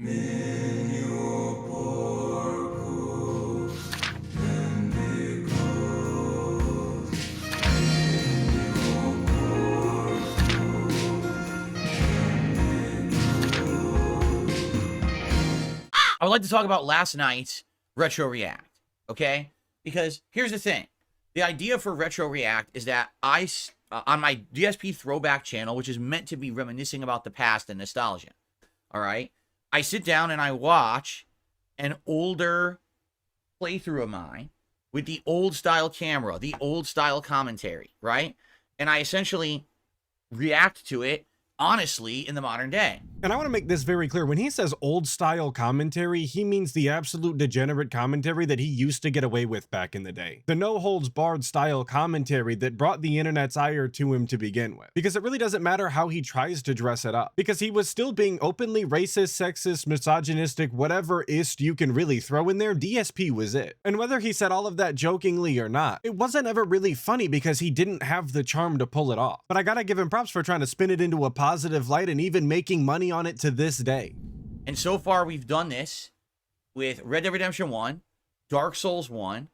I would like to talk about last night's Retro React, okay? Because here's the thing. The idea for Retro React is that on my DSP Throwback channel, which is meant to be reminiscing about the past and nostalgia, all right? I sit down and I watch an older playthrough of mine with the old style camera, the old style commentary, right? And I essentially react to it honestly in the modern day. And I want to make this very clear. When he says old style commentary, he means the absolute degenerate commentary that he used to get away with back in the day. The no holds barred style commentary that brought the internet's ire to him to begin with. Because it really doesn't matter how he tries to dress it up. Because he was still being openly racist, sexist, misogynistic, whatever ist you can really throw in there, DSP was it. And whether he said all of that jokingly or not, it wasn't ever really funny because he didn't have the charm to pull it off. But I gotta give him props for trying to spin it into a positive light and even making money on it to this day. And so far we've done this with Red Dead Redemption 1, Dark Souls 1,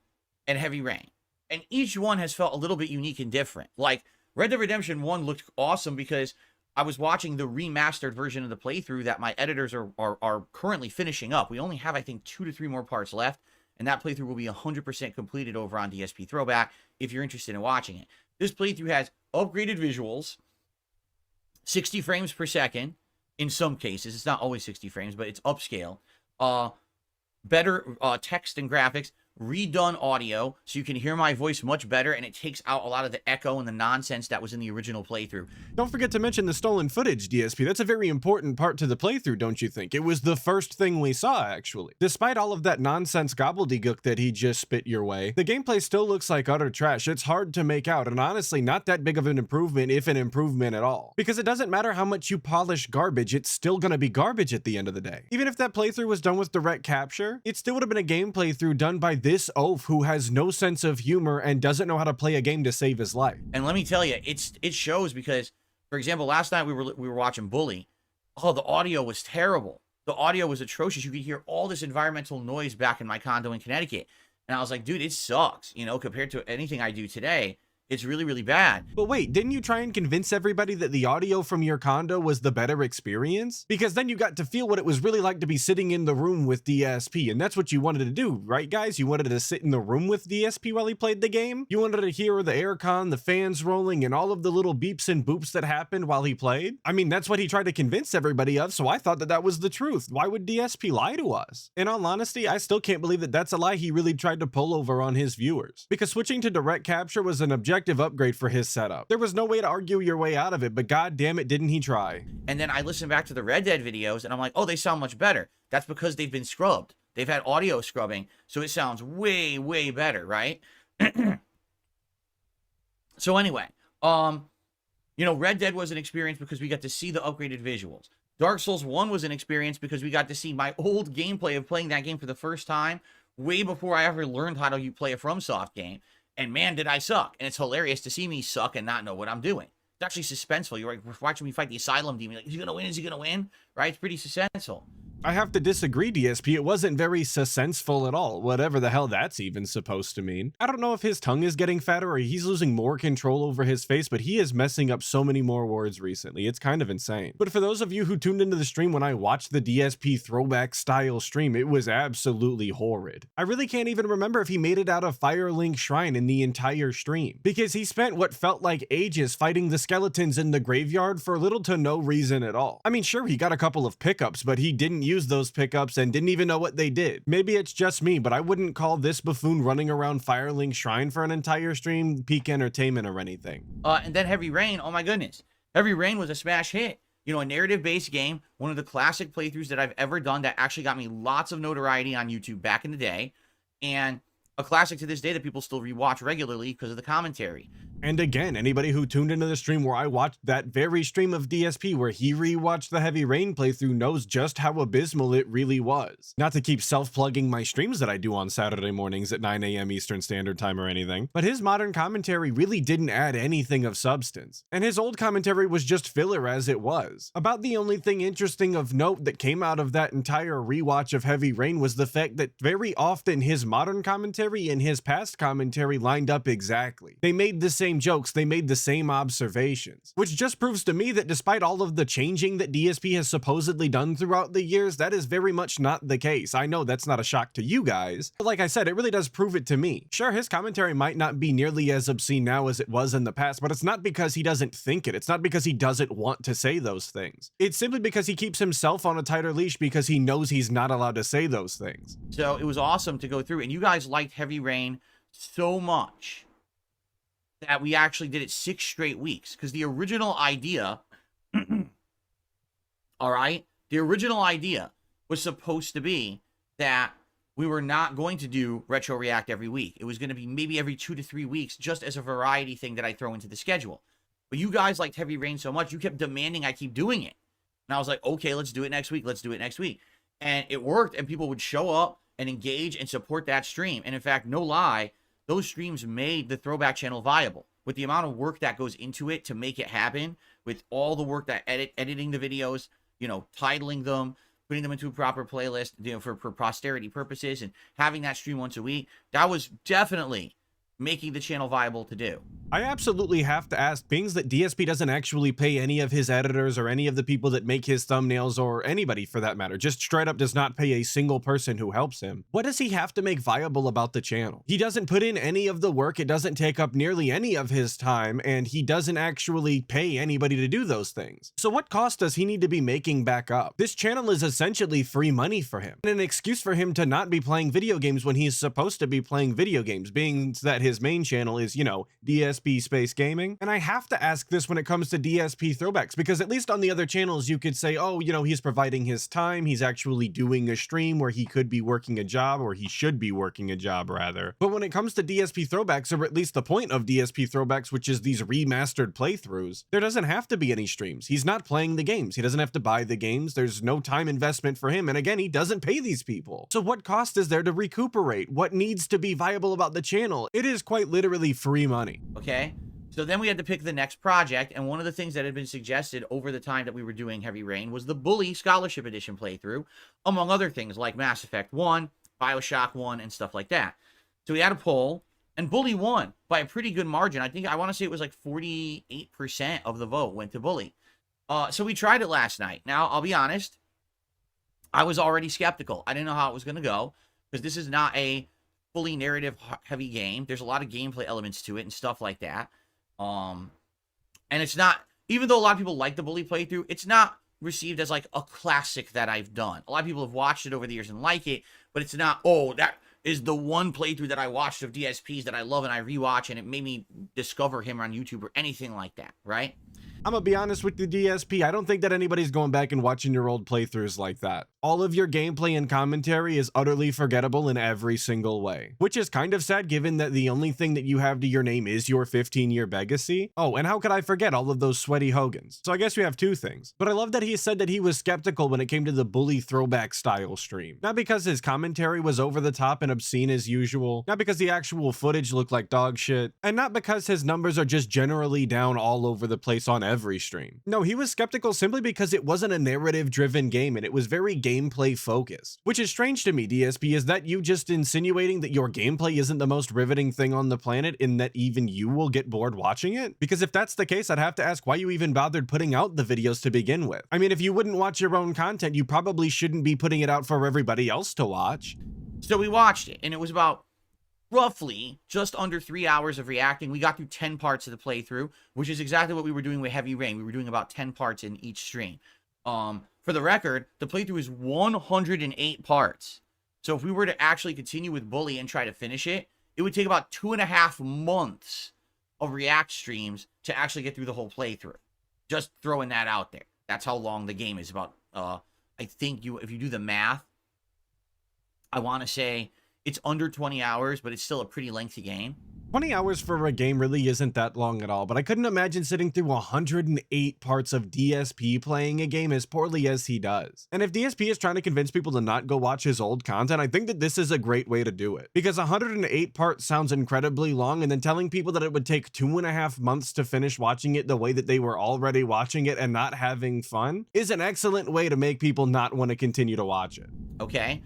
and Heavy Rain. And each one has felt a little bit unique and different. Like Red Dead Redemption 1 looked awesome because I was watching the remastered version of the playthrough that my editors are currently finishing up. We only have, I think, 2 to 3 more parts left, and that playthrough will be 100% completed over on DSP Throwback if you're interested in watching it. This playthrough has upgraded visuals, 60 frames per second in some cases. It's not always 60 frames, but it's upscale. Better text and graphics, redone audio so you can hear my voice much better, and it takes out a lot of the echo and the nonsense that was in the original playthrough. Don't forget to mention the stolen footage, DSP. That's a very important part to the playthrough, don't you think? It was the first thing we saw, actually. Despite all of that nonsense gobbledygook that he just spit your way, the gameplay still looks like utter trash. It's hard to make out, and honestly, not that big of an improvement, if an improvement at all. Because it doesn't matter how much you polish garbage, it's still gonna be garbage at the end of the day. Even if that playthrough was done with direct capture, it still would have been a game playthrough done by this oaf who has no sense of humor and doesn't know how to play a game to save his life. And let me tell you, it shows because, for example, last night we were watching Bully. Oh, the audio was terrible. The audio was atrocious. You could hear all this environmental noise back in my condo in Connecticut. And I was like, dude, it sucks, you know, compared to anything I do today. It's really, really bad. But wait, didn't you try and convince everybody that the audio from your condo was the better experience? Because then you got to feel what it was really like to be sitting in the room with DSP, and that's what you wanted to do, right guys? You wanted to sit in the room with DSP while he played the game? You wanted to hear the aircon, the fans rolling, and all of the little beeps and boops that happened while he played? I mean, that's what he tried to convince everybody of, so I thought that that was the truth. Why would DSP lie to us? In all honesty, I still can't believe that that's a lie he really tried to pull over on his viewers. Because switching to direct capture was an objective upgrade for his setup. There was no way to argue your way out of it, but god damn it, didn't he try. And then I listened back to the Red Dead videos and I'm like, oh, they sound much better. That's because they've been scrubbed. They've had audio scrubbing, so it sounds way, way better, right? So anyway, you know, Red Dead was an experience because we got to see the upgraded visuals. Dark Souls 1 was an experience because we got to see my old gameplay of playing that game for the first time, way before I ever learned how to play a FromSoft game. And man, did I suck. And it's hilarious to see me suck and not know what I'm doing. It's actually suspenseful. You're like watching me fight the Asylum Demon. Like, is he going to win? Is he going to win? Right? It's pretty suspenseful. I have to disagree, DSP. It wasn't very suspenseful at all, whatever the hell that's even supposed to mean. I don't know if his tongue is getting fatter or he's losing more control over his face, but he is messing up so many more words recently. It's kind of insane. But for those of you who tuned into the stream when I watched the DSP throwback style stream, it was absolutely horrid. I really can't even remember if he made it out of Firelink Shrine in the entire stream, because he spent what felt like ages fighting the skeletons in the graveyard for little to no reason at all. I mean, sure, he got a couple of pickups, but he didn't use those pickups and didn't even know what they did. Maybe it's just me, but I wouldn't call this buffoon running around Firelink Shrine for an entire stream peak entertainment or anything. And then Heavy Rain, oh my goodness. Heavy Rain was a smash hit. You know, a narrative-based game, one of the classic playthroughs that I've ever done that actually got me lots of notoriety on YouTube back in the day. And a classic to this day that people still rewatch regularly because of the commentary. And again, anybody who tuned into the stream where I watched that very stream of DSP where he rewatched the Heavy Rain playthrough knows just how abysmal it really was. Not to keep self-plugging my streams that I do on Saturday mornings at 9 a.m. Eastern Standard Time or anything, but his modern commentary really didn't add anything of substance, and his old commentary was just filler as it was. About the only thing interesting of note that came out of that entire rewatch of Heavy Rain was the fact that very often his modern commentary and his past commentary lined up exactly. They made the same jokes, they made the same observations, which just proves to me that despite all of the changing that DSP has supposedly done throughout the years, that is very much not the case. I know that's not a shock to you guys, but like I said, it really does prove it to me. Sure, his commentary might not be nearly as obscene now as it was in the past, but it's not because he doesn't think it. It's not because he doesn't want to say those things. It's simply because he keeps himself on a tighter leash because he knows he's not allowed to say those things. So it was awesome to go through, and you guys liked Heavy Rain so much that we actually did it 6 straight weeks, because the original idea, all right, the original idea was supposed to be that we were not going to do Retro React every week. It was going to be maybe every 2 to 3 weeks, just as a variety thing that I throw into the schedule. But you guys liked Heavy Rain so much, you kept demanding I keep doing it. And I was like, okay, let's do it next week. Let's do it next week. And it worked, and people would show up and engage and support that stream. And in fact, no lie, those streams made the Throwback channel viable. With the amount of work that goes into it to make it happen, with all the work that editing the videos, you know, titling them, putting them into a proper playlist, you know, for posterity purposes, and having that stream once a week, that was definitely making the channel viable to do. I absolutely have to ask, being that DSP doesn't actually pay any of his editors or any of the people that make his thumbnails, or anybody for that matter, just straight up does not pay a single person who helps him, what does he have to make viable about the channel? He doesn't put in any of the work, it doesn't take up nearly any of his time, and he doesn't actually pay anybody to do those things. So what cost does he need to be making back up? This channel is essentially free money for him, and an excuse for him to not be playing video games when he's supposed to be playing video games, being that his main channel is, you know, DSP Space Gaming. And I have to ask this when it comes to DSP throwbacks, because at least on the other channels you could say, oh, you know, he's providing his time, he's actually doing a stream where he could be working a job, or he should be working a job rather. But when it comes to DSP throwbacks, or at least the point of DSP throwbacks, which is these remastered playthroughs, there doesn't have to be any streams. He's not playing the games. He doesn't have to buy the games. There's no time investment for him. And again, he doesn't pay these people. So what cost is there to recuperate? What needs to be viable about the channel? It is quite literally free money. Okay, so then we had to pick the next project, and one of the things that had been suggested over the time that we were doing Heavy Rain was the Bully Scholarship Edition playthrough, among other things like Mass Effect 1, Bioshock 1, and stuff like that. So we had a poll, and Bully won by a pretty good margin. I want to say it was like 48% of the vote went to Bully. So we tried it last night. Now, I'll be honest, I was already skeptical. I didn't know how it was going to go, because this is not a fully narrative heavy game. There's a lot of gameplay elements to it and stuff like that. And it's not, even though a lot of people like the Bully playthrough, it's not received as like a classic that I've done. A lot of people have watched it over the years and like it, but it's not, oh, that is the one playthrough that I watched of DSP's that I love and I rewatch and it made me discover him on YouTube or anything like that, right? I'm gonna be honest with the DSP, I don't think that anybody's going back and watching your old playthroughs like that. All of your gameplay and commentary is utterly forgettable in every single way, which is kind of sad given that the only thing that you have to your name is your 15-year legacy. Oh, and how could I forget all of those sweaty Hogans? So I guess we have two things. But I love that he said that he was skeptical when it came to the Bully throwback style stream. Not because his commentary was over the top and obscene as usual, not because the actual footage looked like dog shit, and not because his numbers are just generally down all over the place on every stream. No, he was skeptical simply because it wasn't a narrative-driven game and it was very gameplay focused. Which is strange to me, DSP, is that you just insinuating that your gameplay isn't the most riveting thing on the planet and that even you will get bored watching it? Because if that's the case, I'd have to ask why you even bothered putting out the videos to begin with. I mean, if you wouldn't watch your own content, you probably shouldn't be putting it out for everybody else to watch. So we watched it, and it was about roughly just under 3 hours of reacting. We got through 10 parts of the playthrough, which is exactly what we were doing with Heavy Rain. We were doing about 10 parts in each stream. For the record, the playthrough is 108 parts. So if we were to actually continue with Bully and try to finish it, it would take about 2.5 months of React streams to actually get through the whole playthrough. Just throwing that out there. That's how long the game is. About, I think if you do the math, I want to say It's under 20 hours, but it's still a pretty lengthy game. 20 hours for a game really isn't that long at all, but I couldn't imagine sitting through 108 parts of DSP playing a game as poorly as he does. And if DSP is trying to convince people to not go watch his old content, I think that this is a great way to do it. Because 108 parts sounds incredibly long, and then telling people that it would take 2.5 months to finish watching it the way that they were already watching it and not having fun is an excellent way to make people not want to continue to watch it. Okay.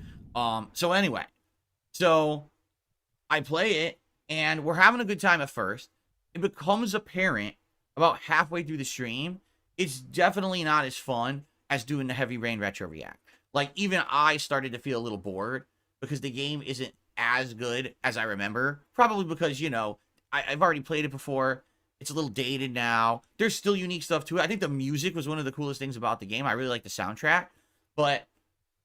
So anyway, so I play it, and we're having a good time at first. It becomes apparent about halfway through the stream, it's definitely not as fun as doing the Heavy Rain retro react. Like, even I started to feel a little bored because the game isn't as good as I remember. Probably because, you know, I've already played it before. It's a little dated now. There's still unique stuff to it. I think the music was one of the coolest things about the game. I really like the soundtrack. But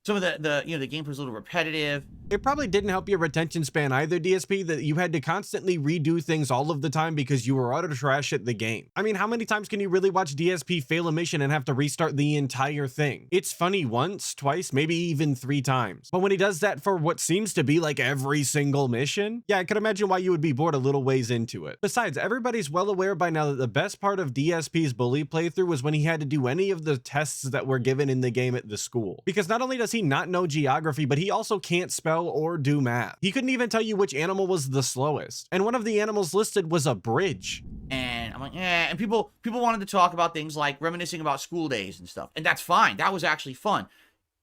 some of the gameplay was a little repetitive. It probably didn't help your retention span either, DSP, that you had to constantly redo things all of the time because you were utter trash at the game. I mean, how many times can you really watch DSP fail a mission and have to restart the entire thing? It's funny once, twice, maybe even 3 times. But when he does that for what seems to be like every single mission, yeah, I can imagine why you would be bored a little ways into it. Besides, everybody's well aware by now that the best part of DSP's bully playthrough was when he had to do any of the tests that were given in the game at the school. Because not only does he not know geography, but he also can't spell or do math. He couldn't even tell you which animal was the slowest. And one of the animals listed was a bridge. And I'm like, and people wanted to talk about things like reminiscing about school days and stuff. And that's fine. That was actually fun.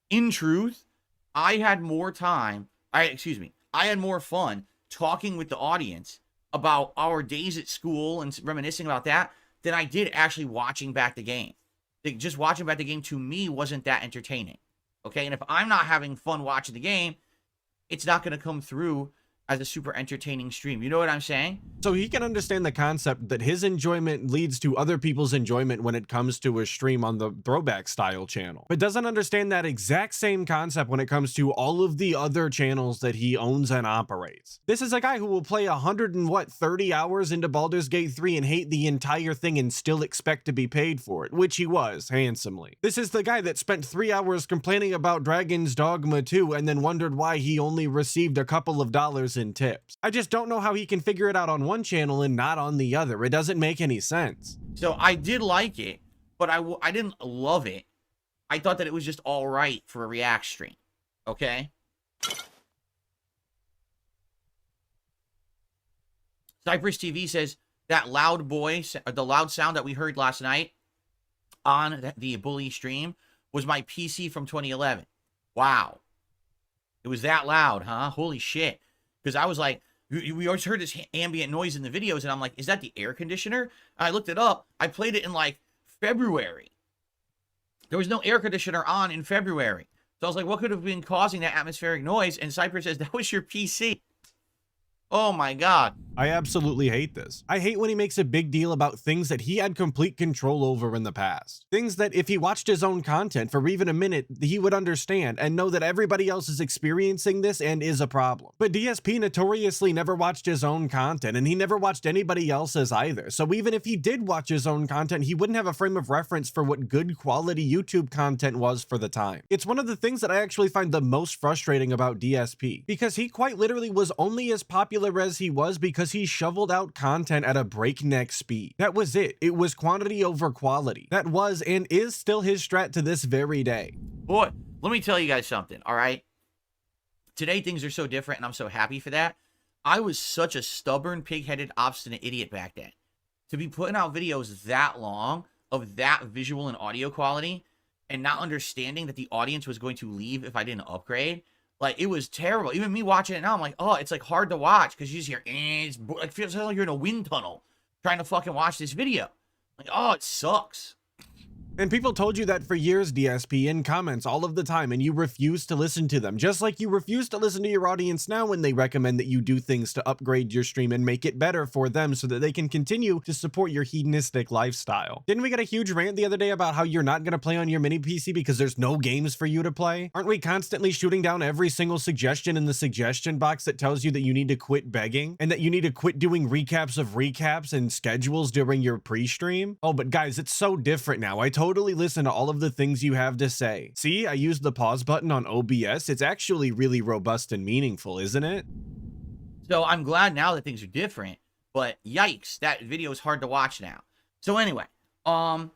In truth, I had more time. I had more fun talking with the audience about our days at school and reminiscing about that than I did actually watching back the game. Just watching back the game to me wasn't that entertaining. Okay, and if I'm not having fun watching the game, it's not going to come through as a super entertaining stream. You know what I'm saying? So he can understand the concept that his enjoyment leads to other people's enjoyment when it comes to a stream on the Throwback style channel, but doesn't understand that exact same concept when it comes to all of the other channels that he owns and operates. This is a guy who will play 130 hours into Baldur's Gate 3 and hate the entire thing and still expect to be paid for it, which he was, handsomely. This is the guy that spent 3 hours complaining about Dragon's Dogma 2 and then wondered why he only received a couple of dollars in tips. I just don't know how he can figure it out on one channel and not on the other. It doesn't make any sense. So I did like it, but I didn't love it. I thought that it was just all right for a react stream. Okay? Cypress TV says that loud voice, or the loud sound that we heard last night on the bully stream was my PC from 2011. Wow. It was that loud, huh? Holy shit. Because I was like, we always heard this ambient noise in the videos, and I'm like, is that the air conditioner? I looked it up. I played it in like February. There was no air conditioner on in February. So I was like, what could have been causing that atmospheric noise? And Cypress says, that was your PC. Oh my God. I absolutely hate this. I hate when he makes a big deal about things that he had complete control over in the past. Things that if he watched his own content for even a minute, he would understand and know that everybody else is experiencing this and is a problem. But DSP notoriously never watched his own content, and he never watched anybody else's either. So even if he did watch his own content, he wouldn't have a frame of reference for what good quality YouTube content was for the time. It's one of the things that I actually find the most frustrating about DSP, because he quite literally was only as popular as he was because he shoveled out content at a breakneck speed. That was it. It was quantity over quality. That was and is still his strat to this very day. Boy, let me tell you guys something, all right? Today things are so different, and I'm so happy for that. I was such a stubborn, pig-headed, obstinate idiot back then. To be putting out videos that long of that visual and audio quality and not understanding that the audience was going to leave if I didn't upgrade, like, it was terrible. Even me watching it now, I'm like, oh, it's like hard to watch because you just hear, it's like, feels like you're in a wind tunnel trying to fucking watch this video. Like, oh, it sucks. And people told you that for years, DSP, in comments all of the time, and you refused to listen to them, just like you refuse to listen to your audience now when they recommend that you do things to upgrade your stream and make it better for them so that they can continue to support your hedonistic lifestyle. Didn't we get a huge rant the other day about how you're not going to play on your mini PC because there's no games for you to play? Aren't we constantly shooting down every single suggestion in the suggestion box that tells you that you need to quit begging and that you need to quit doing recaps of recaps and schedules during your pre-stream? Oh, but guys, it's so different now. I totally totally listen to all of the things you have to say. See, I used the pause button on OBS. It's actually really robust and meaningful, isn't it? So I'm glad now that things are different, but yikes, that video is hard to watch now. So anyway, so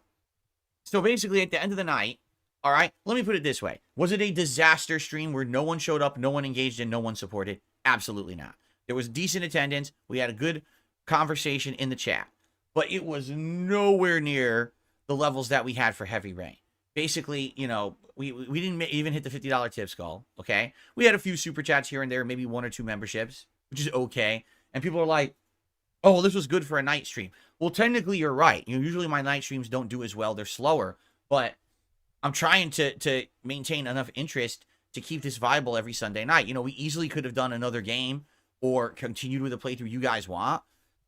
basically at the end of the night, all right, let me put it this way. Was it a disaster stream where no one showed up, no one engaged, and no one supported? Absolutely not. There was decent attendance. We had a good conversation in the chat, but it was nowhere near the levels that we had for Heavy Rain. Basically, you know, we didn't even hit the $50 tip skull, okay? We had a few super chats here and there, maybe 1 or 2 memberships, which is okay. And people are like, oh, well, this was good for a night stream. Well, technically, you're right. You know, usually my night streams don't do as well. They're slower, but I'm trying to maintain enough interest to keep this viable every Sunday night. You know, we easily could have done another game or continued with the playthrough you guys want,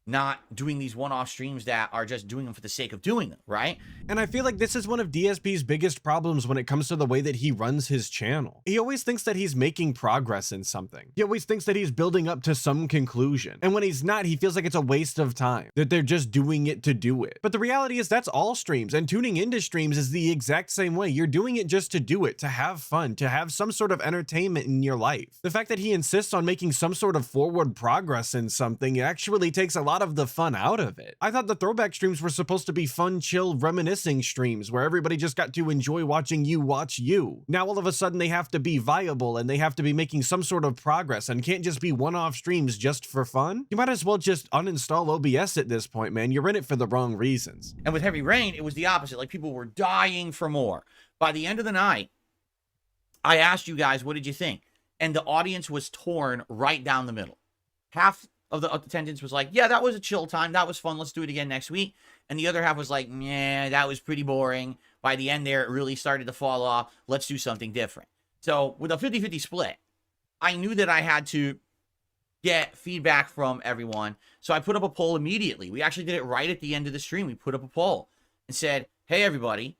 not doing these one-off streams that are just doing them for the sake of doing them, right? And I feel like this is one of DSP's biggest problems when it comes to the way that he runs his channel. He always thinks that he's making progress in something. He always thinks that he's building up to some conclusion. And when he's not, he feels like it's a waste of time, that they're just doing it to do it. But the reality is that's all streams, and tuning into streams is the exact same way. You're doing it just to do it, to have fun, to have some sort of entertainment in your life. The fact that he insists on making some sort of forward progress in something actually takes a lot of the fun out of it. I thought the throwback streams were supposed to be fun, chill, reminiscing streams where everybody just got to enjoy watching you watch you. Now all of a sudden they have to be viable and they have to be making some sort of progress and can't just be one-off streams just for fun. You might as well just uninstall OBS at this point, man. You're in it for the wrong reasons. And with Heavy Rain, it was the opposite. Like, people were dying for more. By the end of the night, I asked you guys, what did you think? And the audience was torn right down the middle. Half of the attendance was like, yeah, that was a chill time. That was fun. Let's do it again next week. And the other half was like, yeah, that was pretty boring. By the end there, it really started to fall off. Let's do something different. So with a 50-50 split, I knew that I had to get feedback from everyone. So I put up a poll immediately. We actually did it right at the end of the stream. We put up a poll and said, hey, everybody,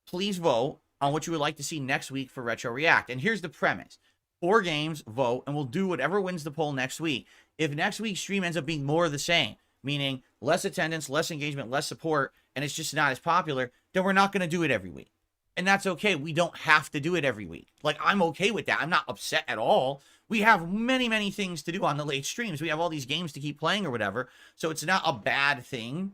please vote on what you would like to see next week for Retro React. And here's the premise. 4 games, vote, and we'll do whatever wins the poll next week. If next week's stream ends up being more of the same, meaning less attendance, less engagement, less support, and it's just not as popular, then we're not going to do it every week. And that's okay. We don't have to do it every week. Like, I'm okay with that. I'm not upset at all. We have many, many things to do on the late streams. We have all these games to keep playing or whatever. So it's not a bad thing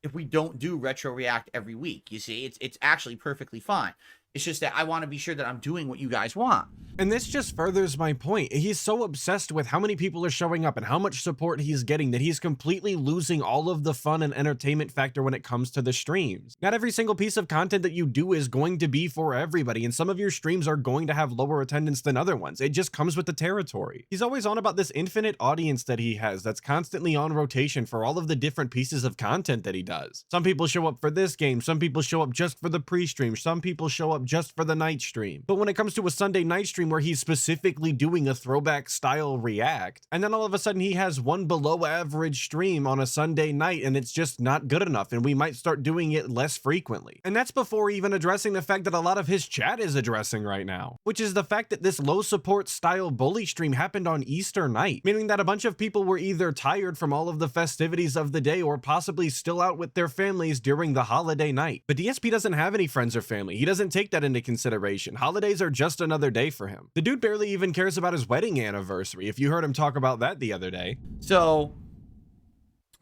if we don't do Retro React every week. You see, it's actually perfectly fine. It's just that I want to be sure that I'm doing what you guys want. And this just furthers my point. He's so obsessed with how many people are showing up and how much support he's getting that he's completely losing all of the fun and entertainment factor when it comes to the streams. Not every single piece of content that you do is going to be for everybody, and some of your streams are going to have lower attendance than other ones. It just comes with the territory. He's always on about this infinite audience that he has that's constantly on rotation for all of the different pieces of content that he does. Some people show up for this game, some people show up just for the pre-stream, some people show up just for the night stream. But when it comes to a Sunday night stream where he's specifically doing a throwback style react, and then all of a sudden he has one below average stream on a Sunday night and it's just not good enough, and we might start doing it less frequently. And that's before even addressing the fact that a lot of his chat is addressing right now, which is the fact that this low support style bully stream happened on Easter night, meaning that a bunch of people were either tired from all of the festivities of the day or possibly still out with their families during the holiday night. But DSP doesn't have any friends or family. He doesn't take that into consideration. Holidays are just another day for him. The dude barely even cares about his wedding anniversary, if you heard him talk about that the other day. So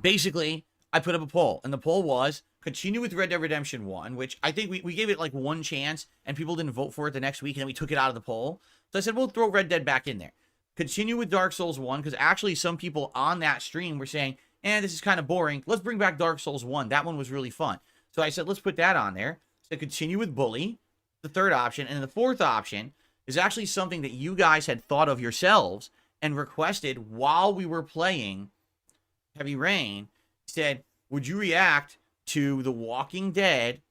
basically, I put up a poll, and the poll was continue with Red Dead Redemption 1, which I think we gave it like one chance, and people didn't vote for it the next week, and then we took it out of the poll. So I said, we'll throw Red Dead back in there. Continue with Dark Souls 1, because actually some people on that stream were saying, this is kind of boring. Let's bring back Dark Souls 1. That one was really fun. So I said, let's put that on there. So continue with Bully, the third option. And then the fourth option is actually something that you guys had thought of yourselves and requested while we were playing Heavy Rain. Said, would you react to The Walking Dead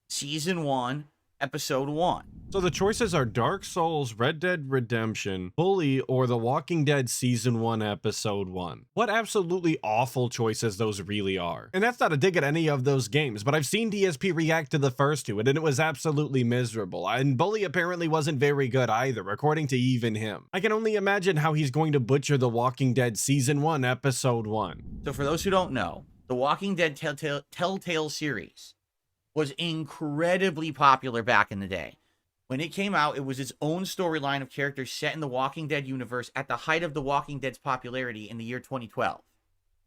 Season 1, Episode 1? So the choices are Dark Souls, Red Dead Redemption, Bully, or The Walking Dead Season 1, Episode 1. What absolutely awful choices those really are. And that's not a dig at any of those games, but I've seen DSP react to the first two, and it was absolutely miserable. And Bully apparently wasn't very good either, according to even him. I can only imagine how he's going to butcher The Walking Dead Season 1, Episode 1. So for those who don't know, The Walking Dead Telltale series was incredibly popular back in the day. When it came out, it was its own storyline of characters set in the Walking Dead universe at the height of the Walking Dead's popularity in the year 2012.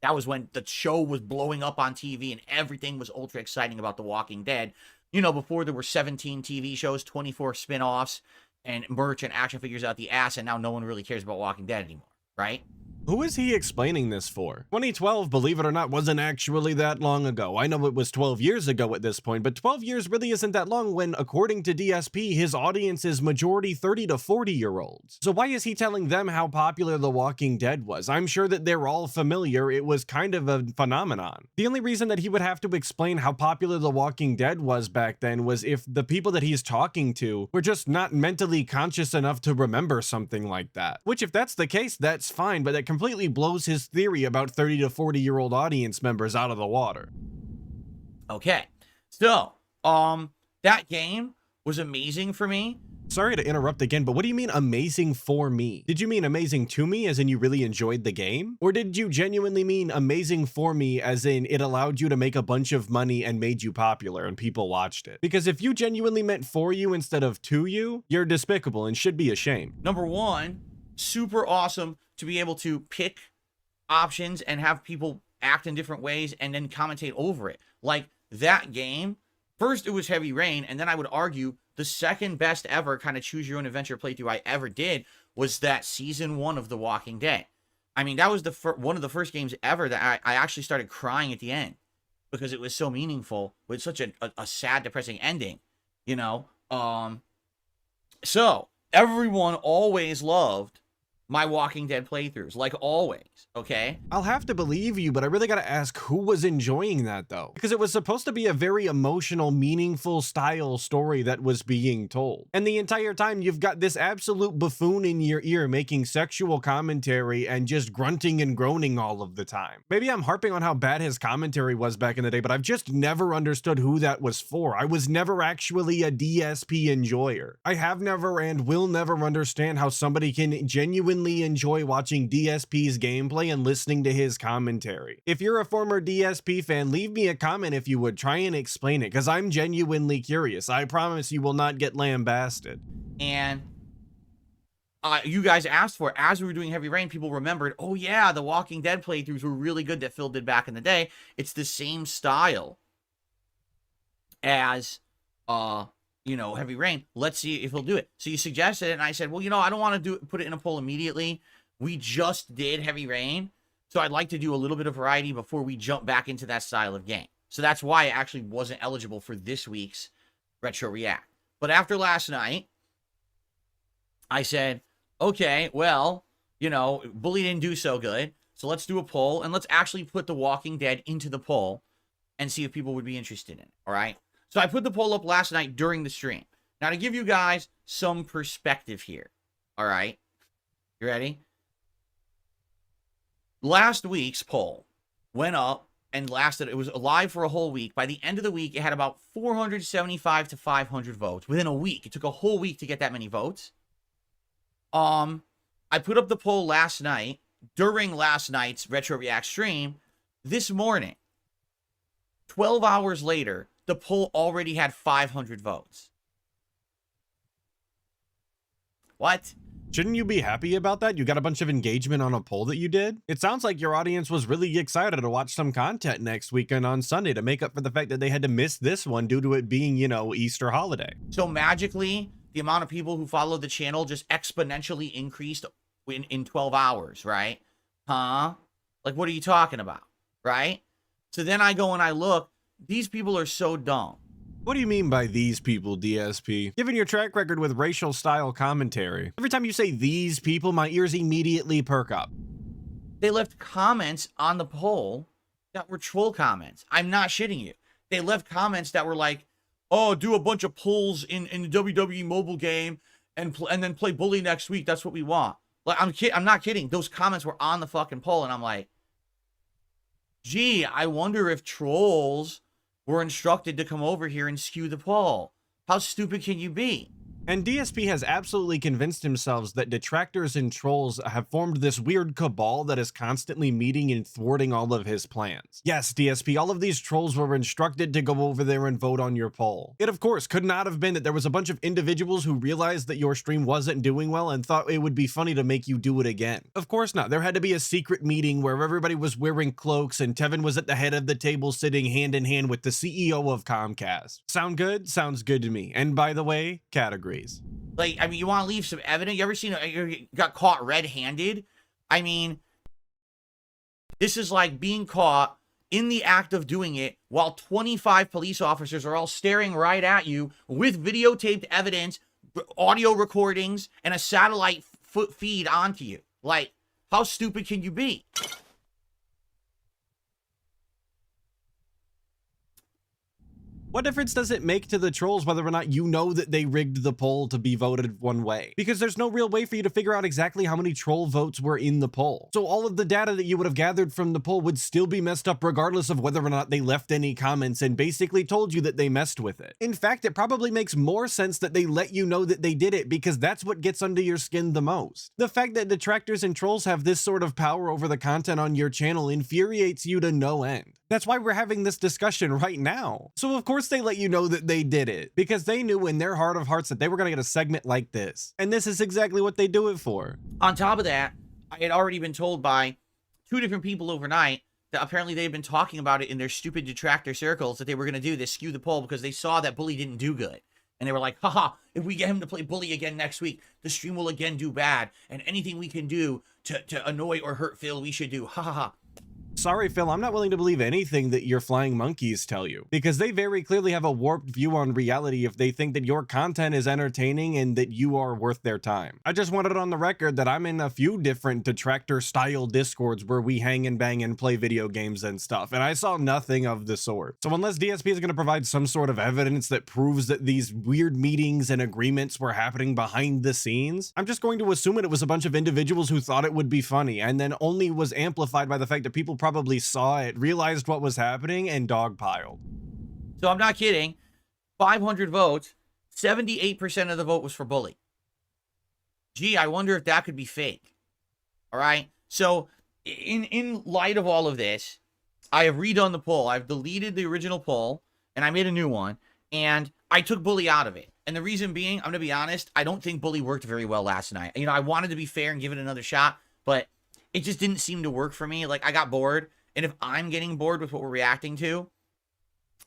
That was when the show was blowing up on TV and everything was ultra exciting about the Walking Dead. You know, before there were 17 TV shows, 24 spin-offs, and merch and action figures out the ass, and now no one really cares about Walking Dead anymore, right? Who is he explaining this for? 2012, believe it or not, wasn't actually that long ago. I know it was 12 years ago at this point, but 12 years really isn't that long when, according to DSP, his audience is majority 30 to 40-year-olds. So why is he telling them how popular The Walking Dead was? I'm sure that they're all familiar. It was kind of a phenomenon. The only reason that he would have to explain how popular The Walking Dead was back then was if the people that he's talking to were just not mentally conscious enough to remember something like that. Which, if that's the case, that's fine, but that completely blows his theory about 30 to 40-year-old audience members out of the water. Okay, so, that game was amazing for me. Sorry to interrupt again, but what do you mean amazing for me? Did you mean amazing to me as in you really enjoyed the game? Or did you genuinely mean amazing for me as in it allowed you to make a bunch of money and made you popular and people watched it? Because if you genuinely meant for you instead of to you, you're despicable and should be ashamed. Number one, super awesome to be able to pick options and have people act in different ways and then commentate over it. Like that game, first it was Heavy Rain, and then I would argue the second best ever kind of choose your own adventure playthrough I ever did was that season 1 of The Walking Dead. I mean, that was the one of the first games ever that I actually started crying at the end because it was so meaningful with such a sad, depressing ending, you know? So everyone always loved my Walking Dead playthroughs, like always, okay? I'll have to believe you, but I really gotta ask who was enjoying that though? Because it was supposed to be a very emotional, meaningful style story that was being told. And the entire time you've got this absolute buffoon in your ear making sexual commentary and just grunting and groaning all of the time. Maybe I'm harping on how bad his commentary was back in the day, but I've just never understood who that was for. I was never actually a DSP enjoyer. I have never and will never understand how somebody can genuinely enjoy watching DSP's gameplay and listening to his commentary. If you're a former DSP fan, leave me a comment if you would. Try and explain it, because I'm genuinely curious. I promise you will not get lambasted. And you guys asked for it. As we were doing Heavy Rain, people remembered, oh yeah, the Walking Dead playthroughs were really good that Phil did back in the day. It's the same style as you know, Heavy Rain. Let's see if he'll do it. So you suggested it, and I said, well, you know, I don't want to put it in a poll immediately. We just did Heavy Rain, so I'd like to do a little bit of variety before we jump back into that style of game. So that's why it actually wasn't eligible for this week's Retro React. But after last night, I said, okay, well, you know, Bully didn't do so good, so let's do a poll, and let's actually put The Walking Dead into the poll and see if people would be interested in it, all right? So I put the poll up last night during the stream. Now, to give you guys some perspective here, all right? You ready? Last week's poll went up and lasted. It was live for a whole week. By the end of the week, it had about 475 to 500 votes within a week. It took a whole week to get that many votes. I put up the poll last night during last night's Retro React stream. This morning, 12 hours later, the poll already had 500 votes. What? Shouldn't you be happy about that? You got a bunch of engagement on a poll that you did? It sounds like your audience was really excited to watch some content next weekend on Sunday to make up for the fact that they had to miss this one due to it being, you know, Easter holiday. So magically, the amount of people who followed the channel just exponentially increased in 12 hours, right? Huh? Like, what are you talking about, right? So then I go and I look. These people are so dumb. What do you mean by these people, DSP? Given your track record with racial style commentary, every time you say these people, my ears immediately perk up. They left comments on the poll that were troll comments. I'm not shitting you. They left comments that were like, oh, do a bunch of pulls in the WWE mobile game and then play Bully next week. That's what we want. Like, I'm not kidding. Those comments were on the fucking poll, and I'm like, gee, I wonder if trolls were instructed to come over here and skew the poll. How stupid can you be? And DSP has absolutely convinced himself that detractors and trolls have formed this weird cabal that is constantly meeting and thwarting all of his plans. Yes, DSP, all of these trolls were instructed to go over there and vote on your poll. It of course could not have been that there was a bunch of individuals who realized that your stream wasn't doing well and thought it would be funny to make you do it again. Of course not. There had to be a secret meeting where everybody was wearing cloaks and Tevin was at the head of the table sitting hand in hand with the CEO of Comcast. Sound good? Sounds good to me. And by the way, categories. Like, I mean, you want to leave some evidence? You ever seen you got caught red-handed? I mean, this is like being caught in the act of doing it while 25 police officers are all staring right at you with videotaped evidence, audio recordings, and a satellite feed onto you. Like, how stupid can you be? What difference does it make to the trolls whether or not you know that they rigged the poll to be voted one way? Because there's no real way for you to figure out exactly how many troll votes were in the poll. So all of the data that you would have gathered from the poll would still be messed up regardless of whether or not they left any comments and basically told you that they messed with it. In fact, it probably makes more sense that they let you know that they did it because that's what gets under your skin the most. The fact that detractors and trolls have this sort of power over the content on your channel infuriates you to no end. That's why we're having this discussion right now. So of course they let you know that they did it, because they knew in their heart of hearts that they were gonna get a segment like this. And this is exactly what they do it for. On top of that, I had already been told by 2 different people overnight that apparently they've been talking about it in their stupid detractor circles that they were gonna do this, skew the poll, because they saw that Bully didn't do good. And they were like, haha, if we get him to play Bully again next week, the stream will again do bad. And anything we can do to annoy or hurt Phil, we should do. Ha ha ha. Sorry, Phil, I'm not willing to believe anything that your flying monkeys tell you, because they very clearly have a warped view on reality if they think that your content is entertaining and that you are worth their time. I just wanted it on the record that I'm in a few different detractor-style discords where we hang and bang and play video games and stuff, and I saw nothing of the sort. So unless DSP is going to provide some sort of evidence that proves that these weird meetings and agreements were happening behind the scenes, I'm just going to assume it was a bunch of individuals who thought it would be funny, and then only was amplified by the fact that people probably saw it, realized what was happening, and dogpiled. So I'm not kidding. 500 votes, 78% of the vote was for Bully. Gee, I wonder if that could be fake. All right. So in light of all of this, I have redone the poll. I've deleted the original poll and I made a new one, and I took Bully out of it. And the reason being, I'm going to be honest, I don't think Bully worked very well last night. You know, I wanted to be fair and give it another shot, but it just didn't seem to work for me. Like, I got bored. And if I'm getting bored with what we're reacting to,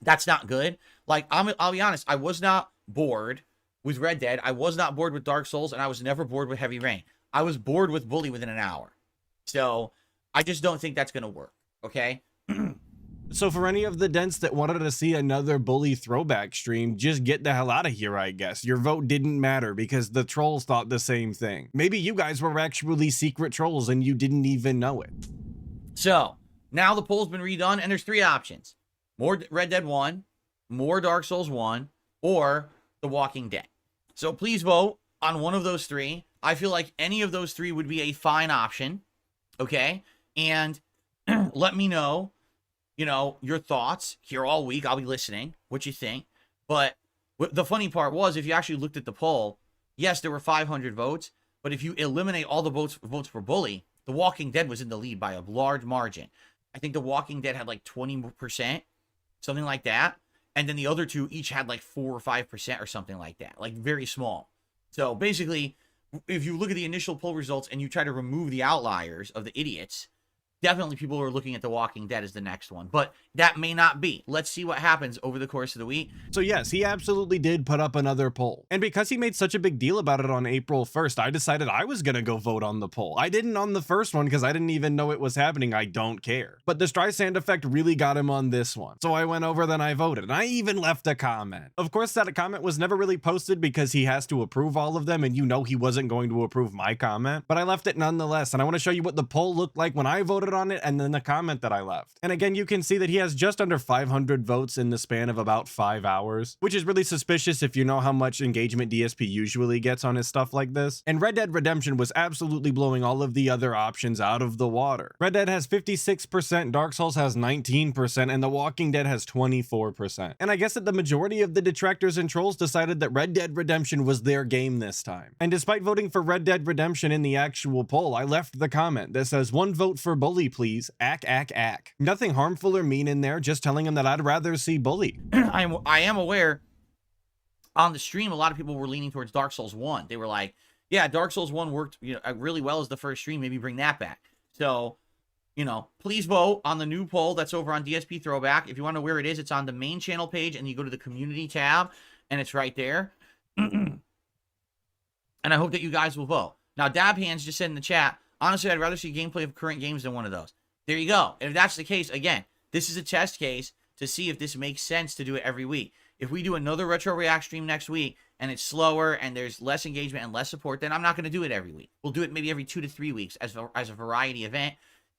that's not good. Like, I'll be honest, I was not bored with Red Dead. I was not bored with Dark Souls, and I was never bored with Heavy Rain. I was bored with Bully within an hour. So I just don't think that's going to work. Okay. So for any of the dents that wanted to see another Bully throwback stream, just get the hell out of here, I guess. Your vote didn't matter because the trolls thought the same thing. Maybe you guys were actually secret trolls and you didn't even know it. So now the poll's been redone, and there's 3 options. More Red Dead 1, more Dark Souls 1, or The Walking Dead. So please vote on one of those 3. I feel like any of those 3 would be a fine option, okay? And let me know, you know, your thoughts here all week. I'll be listening, what you think. But the funny part was, if you actually looked at the poll, yes, there were 500 votes, but if you eliminate all the votes for Bully, The Walking Dead was in the lead by a large margin. I think The Walking Dead had like 20%, something like that. And then the other 2 each had like 4 or 5% or something like that, like very small. So basically, if you look at the initial poll results and you try to remove the outliers of the idiots, definitely people are looking at The Walking Dead as the next one, but that may not be. Let's see what happens over the course of the week. So yes, he absolutely did put up another poll. And because he made such a big deal about it on April 1st, I decided I was gonna go vote on the poll. I didn't on the first one because I didn't even know it was happening. I don't care. But the Streisand effect really got him on this one. So I went over, then I voted, and I even left a comment. Of course, that comment was never really posted because he has to approve all of them, and you know he wasn't going to approve my comment, but I left it nonetheless. And I want to show you what the poll looked like when I voted voted on it, and then the comment that I left. And again, you can see that he has just under 500 votes in the span of about 5 hours, which is really suspicious if you know how much engagement DSP usually gets on his stuff like this. And Red Dead Redemption was absolutely blowing all of the other options out of the water. Red Dead has 56%, Dark Souls has 19%, and The Walking Dead has 24%. And I guess that the majority of the detractors and trolls decided that Red Dead Redemption was their game this time. And despite voting for Red Dead Redemption in the actual poll, I left the comment that says, "1 vote for Bully, please. Ack, ack, ack." Nothing harmful or mean in there, just telling him that I'd rather see Bully. I am aware on the stream, a lot of people were leaning towards Dark Souls 1. They were like, yeah, Dark Souls 1 worked really well as the first stream. Maybe bring that back. So, please vote on the new poll that's over on DSP Throwback. If you want to know where it is, it's on the main channel page, and you go to the community tab, and it's right there. And I hope that you guys will vote. Now, Dab Hands just said in the chat, honestly, I'd rather see gameplay of current games than one of those. There you go. And if that's the case, again, this is a test case to see if this makes sense to do it every week. If we do another Retro React stream next week, and it's slower, and there's less engagement and less support, then I'm not going to do it every week. We'll do it maybe every 2 to 3 weeks as a variety event.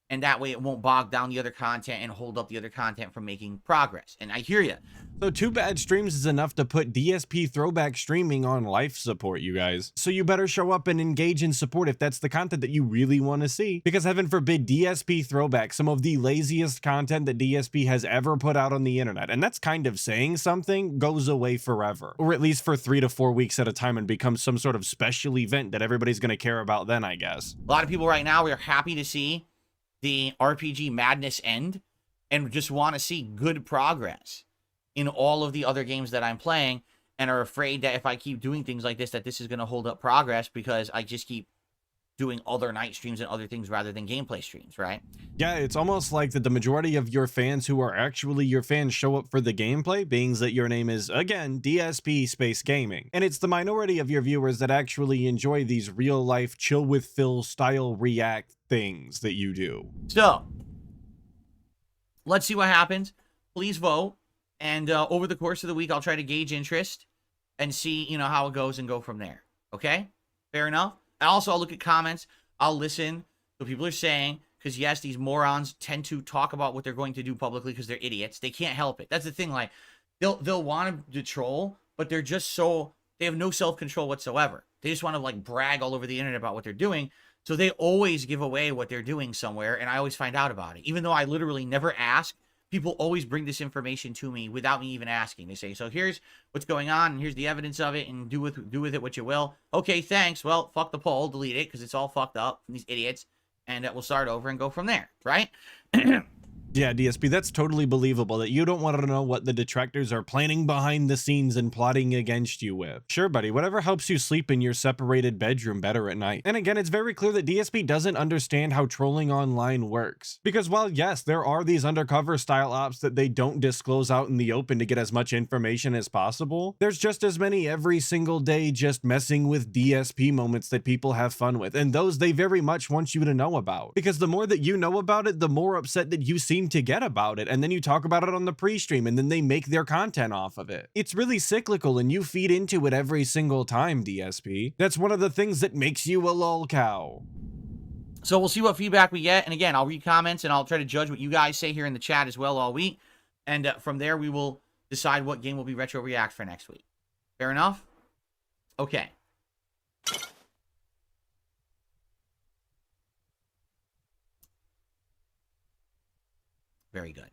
And that way it won't bog down the other content and hold up the other content from making progress. And I hear you. So 2 bad streams is enough to put DSP Throwback streaming on life support, you guys. So you better show up and engage in support if that's the content that you really want to see. Because heaven forbid DSP Throwback, some of the laziest content that DSP has ever put out on the internet, and that's kind of saying something, goes away forever. Or at least for 3 to 4 weeks at a time and becomes some sort of special event that everybody's going to care about then, I guess. A lot of people right now are happy to see the RPG madness end and just want to see good progress in all of the other games that I'm playing, and are afraid that if I keep doing things like this, that this is going to hold up progress because I just keep doing other night streams and other things rather than gameplay streams, right? Yeah, it's almost like that the majority of your fans who are actually your fans show up for the gameplay, being that your name is, again, DSP Space Gaming. And it's the minority of your viewers that actually enjoy these real-life chill with Phil style react things that you do. So, let's see what happens. Please vote. And over the course of the week, I'll try to gauge interest and see, how it goes and go from there. Okay? Fair enough? And also, I'll look at comments. I'll listen to what people are saying. Because, yes, these morons tend to talk about what they're going to do publicly because they're idiots. They can't help it. That's the thing. Like, they'll want to troll, but they're just they have no self-control whatsoever. They just want to, brag all over the internet about what they're doing. So they always give away what they're doing somewhere, and I always find out about it. Even though I literally never ask, people always bring this information to me without me even asking. They say, so here's what's going on, and here's the evidence of it, and do with it what you will. Okay, thanks. Well, fuck the poll. Delete it, because it's all fucked up from these idiots. And we'll start over and go from there, right? Yeah, DSP, that's totally believable that you don't want to know what the detractors are planning behind the scenes and plotting against you with. Sure, buddy, whatever helps you sleep in your separated bedroom better at night. And again, it's very clear that DSP doesn't understand how trolling online works. Because while yes, there are these undercover style ops that they don't disclose out in the open to get as much information as possible, there's just as many every single day just messing with DSP moments that people have fun with. And those they very much want you to know about. Because the more that you know about it, the more upset that you seem to get about it, and then you talk about it on the pre-stream, and then they make their content off of it. It's really cyclical, and you feed into it every single time, DSP. That's one of the things that makes you a lol cow. So we'll see what feedback we get, and again, I'll read comments, and I'll try to judge what you guys say here in the chat as well all week, and from there, we will decide what game will be Retro React for next week. Fair enough? Okay. Very good.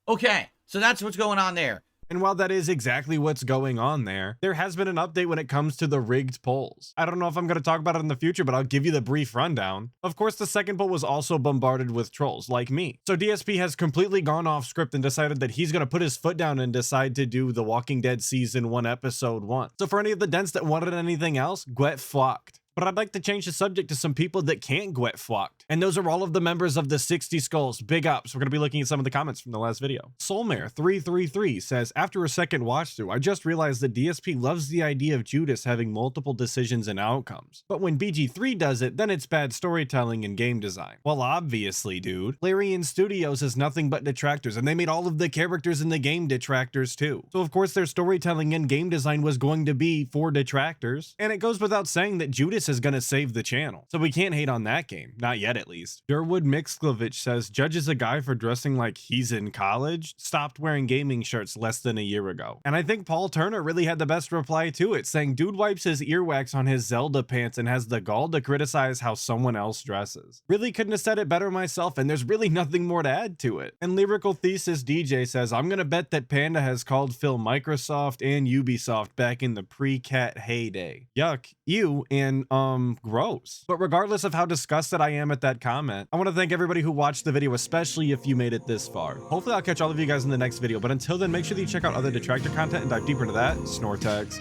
Okay, so that's what's going on there. And while that is exactly what's going on there has been an update when it comes to the rigged polls. I don't know if I'm going to talk about it in the future, but I'll give you the brief rundown. Of course, the second poll was also bombarded with trolls like me. So DSP has completely gone off script and decided that he's going to put his foot down and decide to do The Walking Dead Season 1, Episode 1. So for any of the dents that wanted anything else, get fucked. But I'd like to change the subject to some people that can't get fucked. And those are all of the members of the 60 Skulls. Big ups. We're going to be looking at some of the comments from the last video. Soulmare333 says, after a second watch through, I just realized that DSP loves the idea of Judas having multiple decisions and outcomes. But when BG3 does it, then it's bad storytelling and game design. Well, obviously, dude. Larian Studios is nothing but detractors, and they made all of the characters in the game detractors too. So of course their storytelling and game design was going to be for detractors. And it goes without saying that Judas this is gonna save the channel. So we can't hate on that game. Not yet, at least. Durwood Mixklovich says, judges a guy for dressing like he's in college, stopped wearing gaming shirts less than a year ago. And I think Paul Turner really had the best reply to it, saying dude wipes his earwax on his Zelda pants and has the gall to criticize how someone else dresses. Really couldn't have said it better myself, and there's really nothing more to add to it. And Lyrical Thesis DJ says, I'm gonna bet that Panda has called Phil Microsoft and Ubisoft back in the pre-cat heyday. Yuck, ew, and gross. But regardless of how disgusted I am at that comment, I want to thank everybody who watched the video, especially if you made it this far. Hopefully I'll catch all of you guys in the next video, but until then, make sure that you check out other Detractor content and dive deeper into that. Snortex.